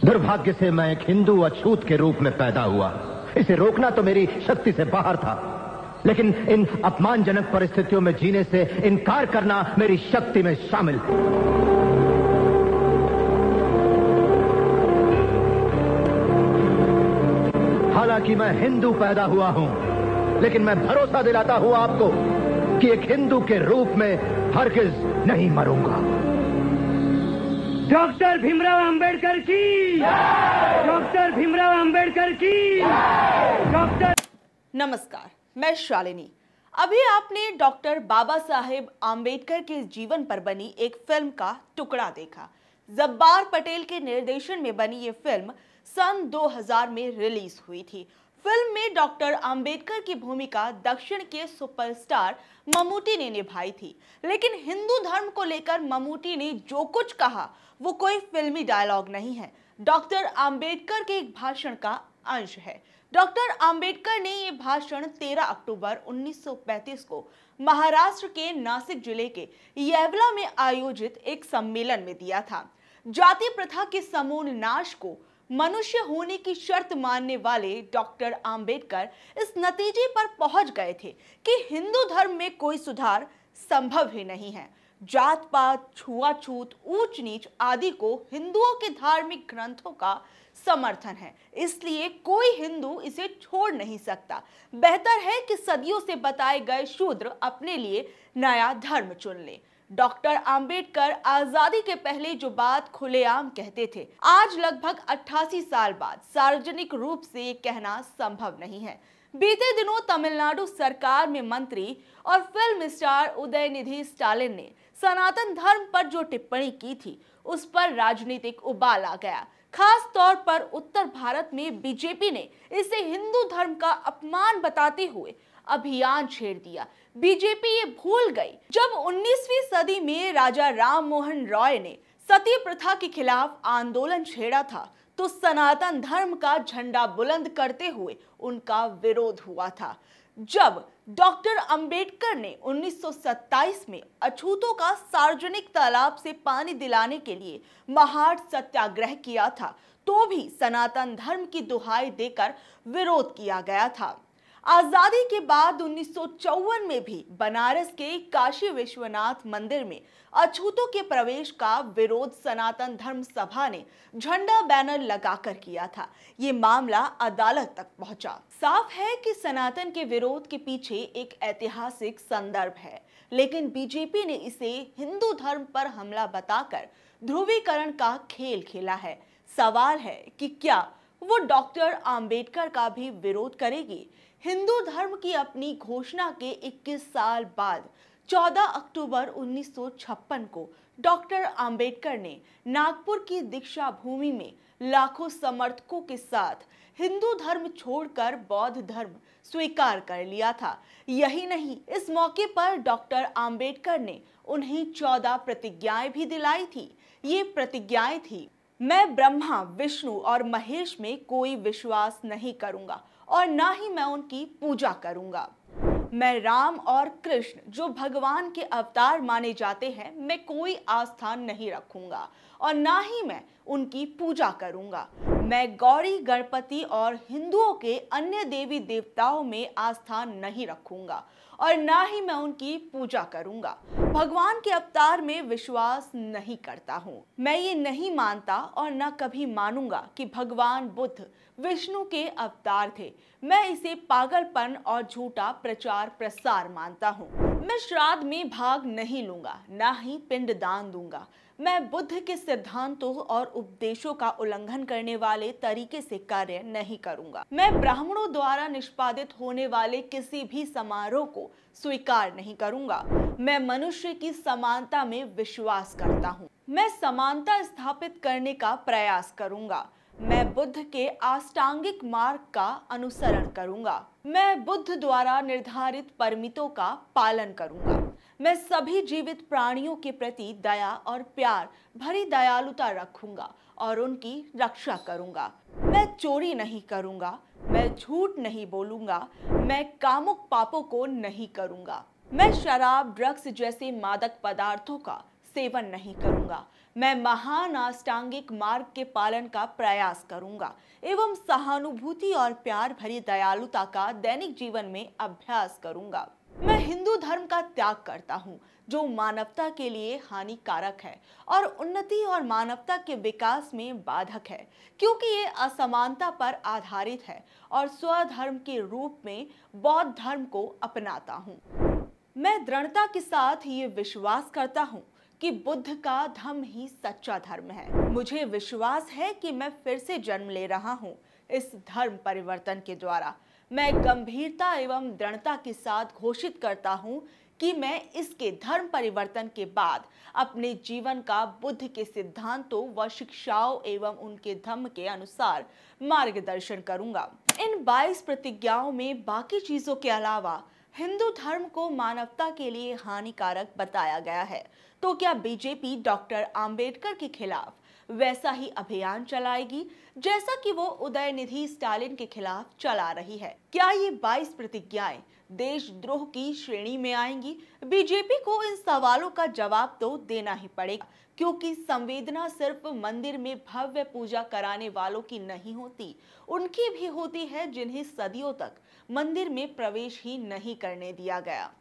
दुर्भाग्य से मैं एक हिंदू अछूत के रूप में पैदा हुआ। इसे रोकना तो मेरी शक्ति से बाहर था, लेकिन इन अपमानजनक परिस्थितियों में जीने से इनकार करना मेरी शक्ति में शामिल है। हालांकि मैं हिंदू पैदा हुआ हूं, लेकिन मैं भरोसा दिलाता हूं आपको कि एक हिंदू के रूप में हरगिज नहीं मरूंगा। डॉक्टर भीमराव अंबेडकर की, डॉक्टर भीमराव अंबेडकर की, डॉक्टर। नमस्कार, मैं शालिनी। अभी आपने डॉक्टर बाबा साहेब आम्बेडकर के जीवन पर बनी एक फिल्म का टुकड़ा देखा। जब्बार पटेल के निर्देशन में बनी ये फिल्म सन 2000 में रिलीज हुई थी। फिल्म में डॉक्टर अंबेडकर की भूमिका दक्षिण के सुपरस्टार ममूटी ने निभाई थी, लेकिन हिंदू धर्म को लेकर ममूटी ने जो कुछ कहा वो कोई फिल्मी डायलॉग नहीं है, डॉक्टर अंबेडकर के एक भाषण का अंश है। डॉक्टर अंबेडकर ने ये भाषण 13 अक्टूबर 1935 को महाराष्ट्र के नासिक जिले के येवला में आयोजित एक सम्मेलन में दिया था। जाति प्रथा के समूल नाश को मनुष्य होने की शर्त मानने वाले डॉक्टर अंबेडकर इस नतीजे पर पहुंच गए थे कि हिंदू धर्म में कोई सुधार संभव ही नहीं है। जात पात, छुआछूत, ऊंच नीच आदि को हिंदुओं के धार्मिक ग्रंथों का समर्थन है, इसलिए कोई हिंदू इसे छोड़ नहीं सकता। बेहतर है कि सदियों से बताए गए शूद्र अपने लिए नया धर्म चुन ले। डॉक्टर अंबेडकर आजादी के पहले जो बात खुलेआम कहते थे, आज लगभग 88 साल बाद सार्वजनिक रूप से ये कहना संभव नहीं है। बीते दिनों तमिलनाडु सरकार में मंत्री और फिल्म स्टार उदयनिधि स्टालिन ने सनातन धर्म पर जो टिप्पणी की थी उस पर राजनीतिक उबाल आ गया। खास तौर पर उत्तर भारत में बीजेपी ने इसे हिंदू धर्म का अपमान बताते हुए अभियान छेड़ दिया। बीजेपी ये भूल गई जब 19वीं सदी में राजा राम मोहन रॉय ने सती प्रथा के खिलाफ आंदोलन छेड़ा था, तो सनातन धर्म का झंडा बुलंद करते हुए उनका विरोध हुआ था। जब डॉक्टर अंबेडकर ने 1927 में अछूतों का सार्वजनिक तालाब से पानी दिलाने के लिए महाड सत्याग्रह किया था, तो भी सनातन धर्म की दुहाई देकर विरोध किया गया था। आजादी के बाद 1954 में भी बनारस के काशी विश्वनाथ मंदिर में अछूतों के प्रवेश का विरोध सनातन धर्म सभा ने झंडा बैनर लगाकर किया था। ये मामला अदालत तक पहुंचा। साफ है कि सनातन के विरोध के पीछे एक ऐतिहासिक संदर्भ है, लेकिन बीजेपी ने इसे हिंदू धर्म पर हमला बताकर ध्रुवीकरण का खेल खेला है। सवाल है कि क्या वो डॉक्टर अंबेडकर का भी विरोध करेगी? हिंदू धर्म की अपनी घोषणा के 21 साल बाद 14 अक्टूबर 1956 को डॉक्टर अंबेडकर ने नागपुर की दीक्षा भूमि में लाखों समर्थकों के साथ हिंदू धर्म छोड़कर बौद्ध धर्म स्वीकार कर लिया था। यही नहीं, इस मौके पर डॉक्टर अंबेडकर ने उन्हें 14 प्रतिज्ञाएं भी दिलाई थी। ये प्रतिज्ञाएं थी, मैं ब्रह्मा, विष्णु और महेश में कोई विश्वास नहीं करूंगा और ना ही मैं उनकी पूजा करूंगा। मैं राम और कृष्ण जो भगवान के अवतार माने जाते हैं, मैं कोई आस्था नहीं रखूंगा और ना ही मैं उनकी पूजा करूंगा। मैं गौरी, गणपति और हिंदुओं के अन्य देवी देवताओं में आस्था नहीं रखूंगा और ना ही मैं उनकी पूजा करूंगा। भगवान के अवतार में विश्वास नहीं करता हूँ। मैं ये नहीं मानता और न कभी मानूंगा कि भगवान बुद्ध विष्णु के अवतार थे। मैं इसे पागलपन और झूठा प्रचार प्रसार मानता हूँ। मैं श्राद्ध में भाग नहीं लूंगा, ना ही पिंडदान दूंगा। मैं बुद्ध के सिद्धांतों और उपदेशों का उल्लंघन करने वाले तरीके से कार्य नहीं करूंगा। मैं ब्राह्मणों द्वारा निष्पादित होने वाले किसी भी समारोह को स्वीकार नहीं करूंगा। मैं मनुष्य की समानता में विश्वास करता हूँ। मैं समानता स्थापित करने का प्रयास करूंगा। मैं बुद्ध के अष्टांगिक मार्ग का अनुसरण करूंगा। मैं बुद्ध द्वारा निर्धारित परमितों का पालन करूंगा। मैं सभी जीवित प्राणियों के प्रति दया और प्यार भरी दयालुता रखूंगा और उनकी रक्षा करूंगा। मैं चोरी नहीं करूंगा। मैं झूठ नहीं बोलूंगा। मैं कामुक पापों को नहीं करूंगा। मैं शराब, ड्रग्स जैसे मादक पदार्थों का सेवन नहीं करूंगा। मैं महान अष्टांगिक मार्ग के पालन का प्रयास करूंगा एवं सहानुभूति और प्यार भरी दयालुता का दैनिक जीवन में अभ्यास करूंगा। मैं हिंदू धर्म का त्याग करता हूँ जो मानवता के लिए हानिकारक है और उन्नति और मानवता के विकास में बाधक है, क्योंकि ये असमानता पर आधारित है और स्वधर्म के रूप में बौद्ध धर्म को अपनाता हूँ। मैं दृढ़ता के साथ ये विश्वास करता हूँ कि बुद्ध का धम्म ही सच्चा धर्म है। मुझे विश्वास है कि मैं फिर से जन्म ले रहा हूँ इस धर्म परिवर्तन के द्वारा। मैं गंभीरता एवं दृढ़ता के साथ घोषित करता हूँ कि मैं इसके धर्म परिवर्तन के बाद अपने जीवन का बुद्ध के सिद्धांतों व शिक्षाओं एवं उनके धम्म के अनुसार मार्गदर्शन करूंगा। इन 22 प्रतिज्ञाओं में बाकी चीजों के अलावा हिंदू धर्म को मानवता के लिए हानिकारक बताया गया है, तो क्या बीजेपी डॉक्टर आंबेडकर के खिलाफ वैसा ही अभियान चलाएगी जैसा कि वो उदयनिधि स्टालिन के खिलाफ चला रही है? क्या ये 22 प्रतिज्ञाएं देशद्रोह की श्रेणी में आएंगी? बीजेपी को इन सवालों का जवाब तो देना ही पड़ेगा, क्योंकि संवेदना सिर्फ मंदिर में भव्य पूजा कराने वालों की नहीं होती, उनकी भी होती है जिन्हें सदियों तक मंदिर में प्रवेश ही नहीं करने दिया गया।